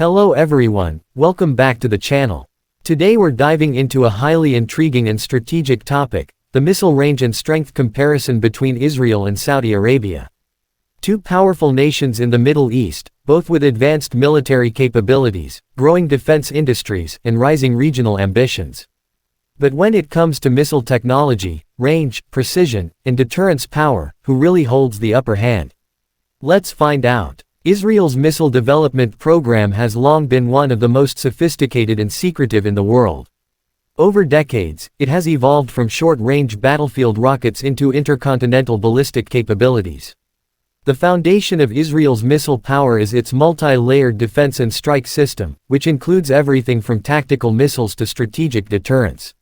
Hello everyone, welcome back to the channel. Today we're diving into a highly intriguing and strategic topic, the missile range and strength comparison between Israel and Saudi Arabia. Two powerful nations in the Middle East, both with advanced military capabilities, growing defense industries, and rising regional ambitions. But when it comes to missile technology, range, precision, and deterrence power, who really holds the upper hand? Let's find out. Israel's missile development program has long been one of the most sophisticated and secretive in the world. Over decades, it has evolved from short-range battlefield rockets into intercontinental ballistic capabilities. The foundation of Israel's missile power is its multi-layered defense and strike system, which includes everything from tactical missiles to strategic deterrence.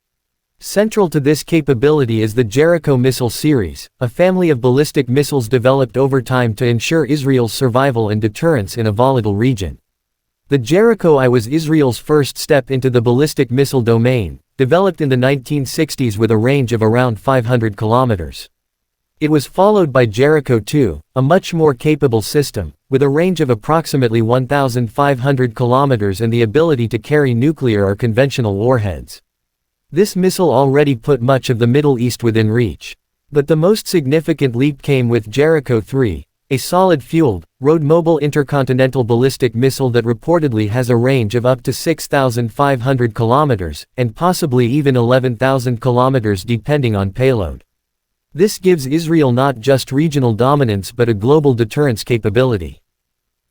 Central to this capability is the Jericho missile series, a family of ballistic missiles developed over time to ensure Israel's survival and deterrence in a volatile region. The Jericho I was Israel's first step into the ballistic missile domain, developed in the 1960s with a range of around 500 kilometers. It was followed by Jericho II, a much more capable system, with a range of approximately 1,500 kilometers and the ability to carry nuclear or conventional warheads. This missile already put much of the Middle East within reach. But the most significant leap came with Jericho III, a solid-fueled, road-mobile intercontinental ballistic missile that reportedly has a range of up to 6,500 kilometers, and possibly even 11,000 kilometers depending on payload. This gives Israel not just regional dominance but a global deterrence capability.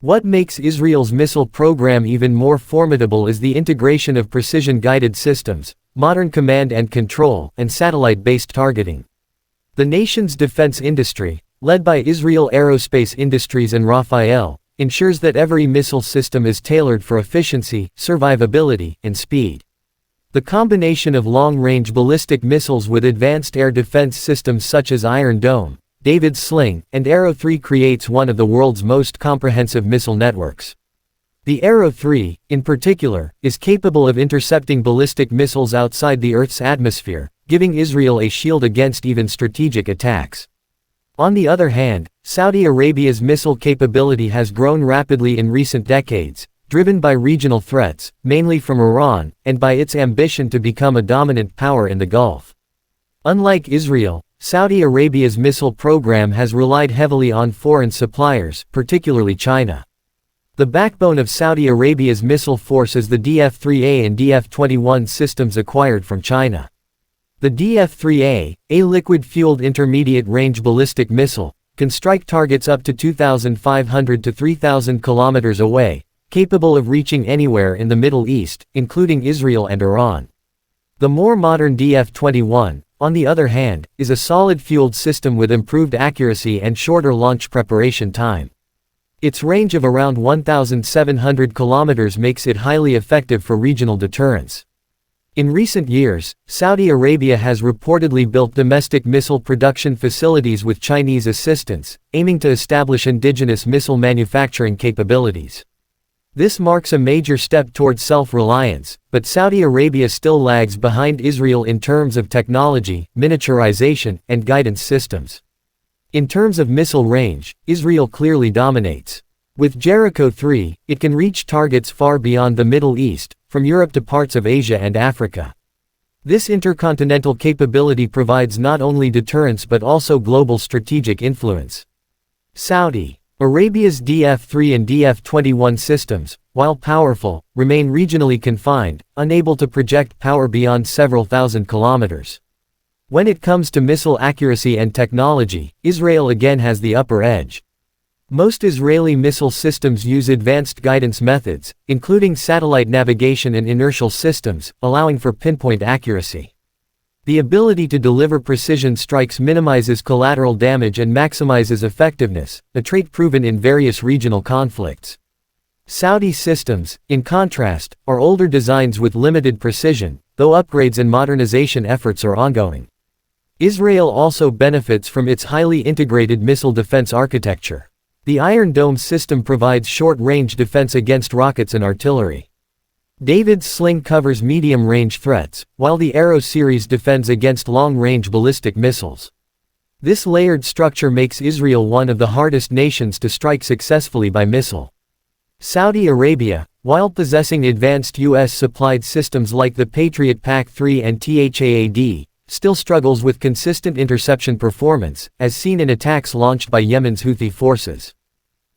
What makes Israel's missile program even more formidable is the integration of precision-guided systems, modern command and control, and satellite-based targeting. The nation's defense industry, led by Israel Aerospace Industries and Rafael, ensures that every missile system is tailored for efficiency, survivability, and speed. The combination of long-range ballistic missiles with advanced air defense systems such as Iron Dome, David's Sling, and Arrow 3 creates one of the world's most comprehensive missile networks. The Arrow 3, in particular, is capable of intercepting ballistic missiles outside the Earth's atmosphere, giving Israel a shield against even strategic attacks. On the other hand, Saudi Arabia's missile capability has grown rapidly in recent decades, driven by regional threats, mainly from Iran, and by its ambition to become a dominant power in the Gulf. Unlike Israel, Saudi Arabia's missile program has relied heavily on foreign suppliers, particularly China. The backbone of Saudi Arabia's missile force is the DF-3A and DF-21 systems acquired from China. The DF-3A, a liquid-fueled intermediate-range ballistic missile, can strike targets up to 2,500 to 3,000 kilometers away, capable of reaching anywhere in the Middle East, including Israel and Iran. The more modern DF-21, on the other hand, is a solid-fueled system with improved accuracy and shorter launch preparation time. Its range of around 1,700 kilometers makes it highly effective for regional deterrence. In recent years, Saudi Arabia has reportedly built domestic missile production facilities with Chinese assistance, aiming to establish indigenous missile manufacturing capabilities. This marks a major step towards self-reliance, but Saudi Arabia still lags behind Israel in terms of technology, miniaturization, and guidance systems. In terms of missile range, Israel clearly dominates. With Jericho III, it can reach targets far beyond the Middle East, from Europe to parts of Asia and Africa. This intercontinental capability provides not only deterrence but also global strategic influence. Saudi Arabia's DF-3 and DF-21 systems, while powerful, remain regionally confined, unable to project power beyond several thousand kilometers. When it comes to missile accuracy and technology, Israel again has the upper edge. Most Israeli missile systems use advanced guidance methods, including satellite navigation and inertial systems, allowing for pinpoint accuracy. The ability to deliver precision strikes minimizes collateral damage and maximizes effectiveness, a trait proven in various regional conflicts. Saudi systems, in contrast, are older designs with limited precision, though upgrades and modernization efforts are ongoing. Israel also benefits from its highly integrated missile defense architecture. The Iron Dome system provides short-range defense against rockets and artillery. David's Sling covers medium-range threats, while the Arrow series defends against long-range ballistic missiles. This layered structure makes Israel one of the hardest nations to strike successfully by missile. Saudi Arabia, While possessing advanced U.S.-supplied systems like the Patriot PAC-3 and THAAD, still struggles with consistent interception performance, as seen in attacks launched by Yemen's Houthi forces.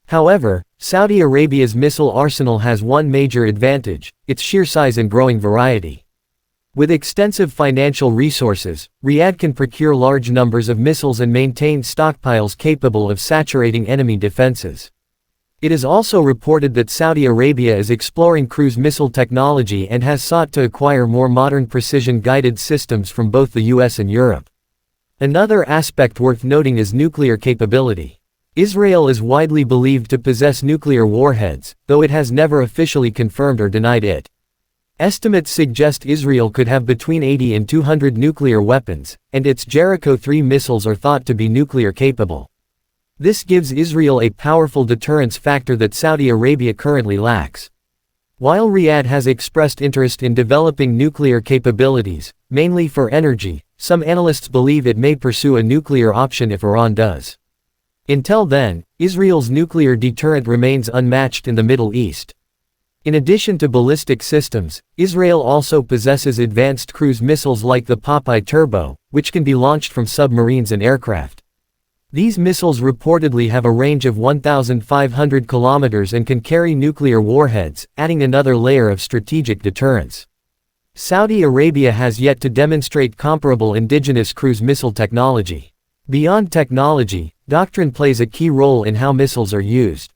However, Saudi Arabia's missile arsenal has one major advantage: its sheer size and growing variety. With extensive financial resources, Riyadh can procure large numbers of missiles and maintain stockpiles capable of saturating enemy defenses. It is also reported that Saudi Arabia is exploring cruise missile technology and has sought to acquire more modern precision-guided systems from both the US and Europe. Another aspect worth noting is nuclear capability. Israel is widely believed to possess nuclear warheads, though it has never officially confirmed or denied it. Estimates suggest Israel could have between 80 and 200 nuclear weapons, and its Jericho 3 missiles are thought to be nuclear capable. This gives Israel a powerful deterrence factor that Saudi Arabia currently lacks. While Riyadh has expressed interest in developing nuclear capabilities, mainly for energy, some analysts believe it may pursue a nuclear option if Iran does. Until then, Israel's nuclear deterrent remains unmatched in the Middle East. In addition to ballistic systems, Israel also possesses advanced cruise missiles like the Popeye Turbo, which can be launched from submarines and aircraft. These missiles reportedly have a range of 1,500 kilometers and can carry nuclear warheads, adding another layer of strategic deterrence. Saudi Arabia has yet to demonstrate comparable indigenous cruise missile technology. Beyond technology, doctrine plays a key role in how missiles are used.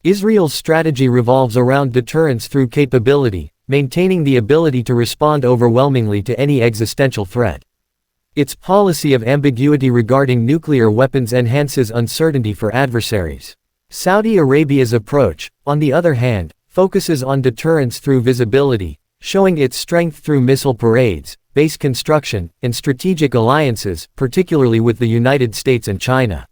Israel's strategy revolves around deterrence through capability, maintaining the ability to respond overwhelmingly to any existential threat. Its policy of ambiguity regarding nuclear weapons enhances uncertainty for adversaries. Saudi Arabia's approach, on the other hand, focuses on deterrence through visibility, showing its strength through missile parades, base construction, and strategic alliances, particularly with the United States and China.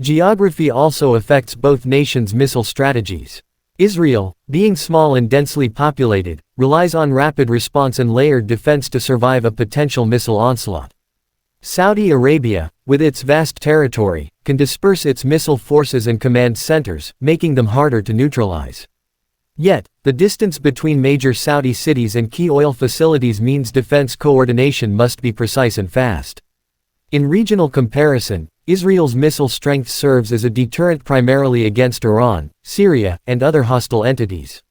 Geography also affects both nations' missile strategies. Israel, being small and densely populated, relies on rapid response and layered defense to survive a potential missile onslaught. Saudi Arabia, with its vast territory, can disperse its missile forces and command centers, making them harder to neutralize. Yet, the distance between major Saudi cities and key oil facilities means defense coordination must be precise and fast. In regional comparison, Israel's missile strength serves as a deterrent primarily against Iran, Syria, and other hostile entities.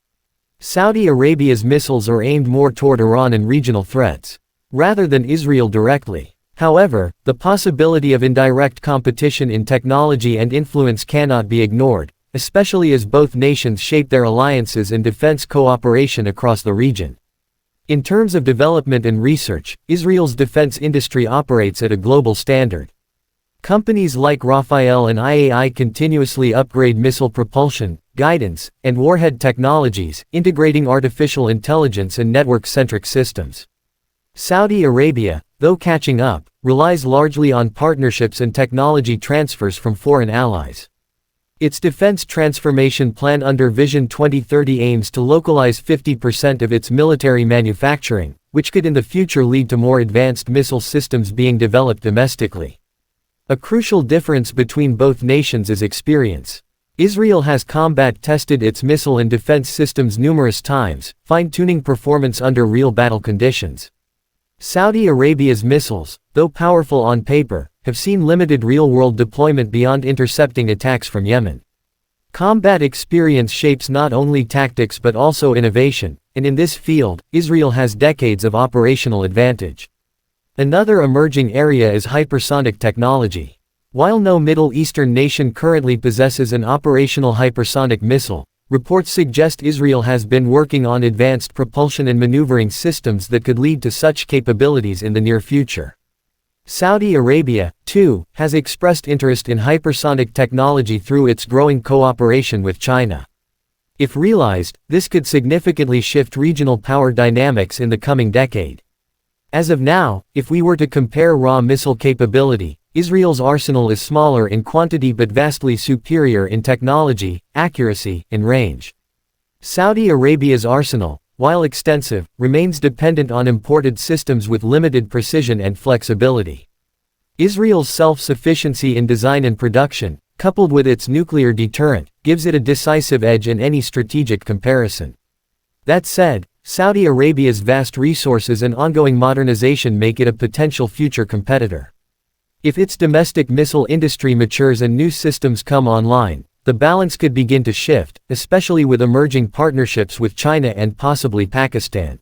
Saudi Arabia's missiles are aimed more toward Iran and regional threats, rather than Israel directly. However, the possibility of indirect competition in technology and influence cannot be ignored, especially as both nations shape their alliances and defense cooperation across the region. In terms of development and research, Israel's defense industry operates at a global standard. Companies like Rafael and IAI continuously upgrade missile propulsion, guidance, and warhead technologies, integrating artificial intelligence and network-centric systems. Saudi Arabia, though catching up, relies largely on partnerships and technology transfers from foreign allies. Its defense transformation plan under Vision 2030 aims to localize 50% of its military manufacturing, which could in the future lead to more advanced missile systems being developed domestically. A crucial difference between both nations is experience. Israel has combat-tested its missile and defense systems numerous times, fine-tuning performance under real battle conditions. Saudi Arabia's missiles, though powerful on paper, have seen limited real-world deployment beyond intercepting attacks from Yemen. Combat experience shapes not only tactics but also innovation, and in this field, Israel has decades of operational advantage. Another emerging area is hypersonic technology. While no Middle Eastern nation currently possesses an operational hypersonic missile, reports suggest Israel has been working on advanced propulsion and maneuvering systems that could lead to such capabilities in the near future. Saudi Arabia, too, has expressed interest in hypersonic technology through its growing cooperation with China. If realized, this could significantly shift regional power dynamics in the coming decade. As of now, if we were to compare raw missile capability, Israel's arsenal is smaller in quantity but vastly superior in technology, accuracy, and range. Saudi Arabia's arsenal, while extensive, remains dependent on imported systems with limited precision and flexibility. Israel's self-sufficiency in design and production, coupled with its nuclear deterrent, gives it a decisive edge in any strategic comparison. That said, Saudi Arabia's vast resources and ongoing modernization make it a potential future competitor. If its domestic missile industry matures and new systems come online, the balance could begin to shift, especially with emerging partnerships with China and possibly Pakistan.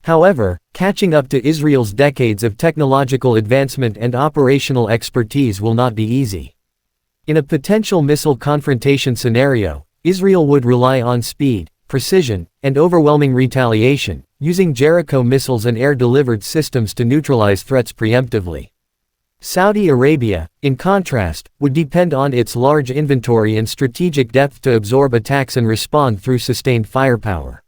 However, catching up to Israel's decades of technological advancement and operational expertise will not be easy. In a potential missile confrontation scenario, Israel would rely on speed, precision, and overwhelming retaliation, using Jericho missiles and air-delivered systems to neutralize threats preemptively. Saudi Arabia, in contrast, would depend on its large inventory and strategic depth to absorb attacks and respond through sustained firepower.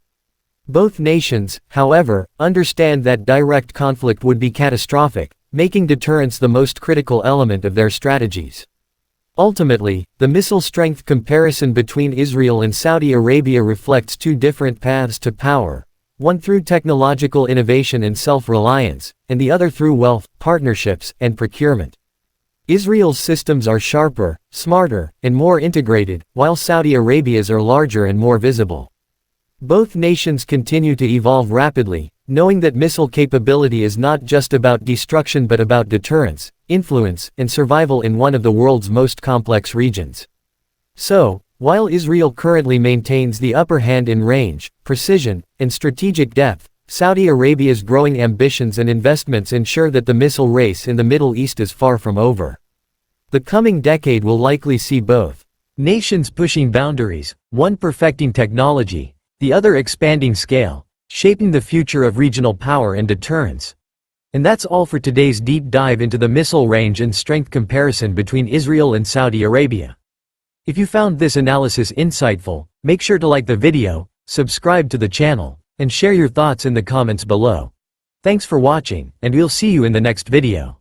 Both nations, however, understand that direct conflict would be catastrophic, making deterrence the most critical element of their strategies. Ultimately, the missile strength comparison between Israel and Saudi Arabia reflects two different paths to power, one through technological innovation and self-reliance, and the other through wealth, partnerships, and procurement. Israel's systems are sharper, smarter, and more integrated, while Saudi Arabia's are larger and more visible. Both nations continue to evolve rapidly, knowing that missile capability is not just about destruction but about deterrence, influence, and survival in one of the world's most complex regions. So, while Israel currently maintains the upper hand in range, precision, and strategic depth, Saudi Arabia's growing ambitions and investments ensure that the missile race in the Middle East is far from over. The coming decade will likely see both nations pushing boundaries, one perfecting technology, the other expanding scale, shaping the future of regional power and deterrence. And that's all for today's deep dive into the missile range and strength comparison between Israel and Saudi Arabia. If you found this analysis insightful, make sure to like the video, subscribe to the channel, and share your thoughts in the comments below. Thanks for watching, and we'll see you in the next video.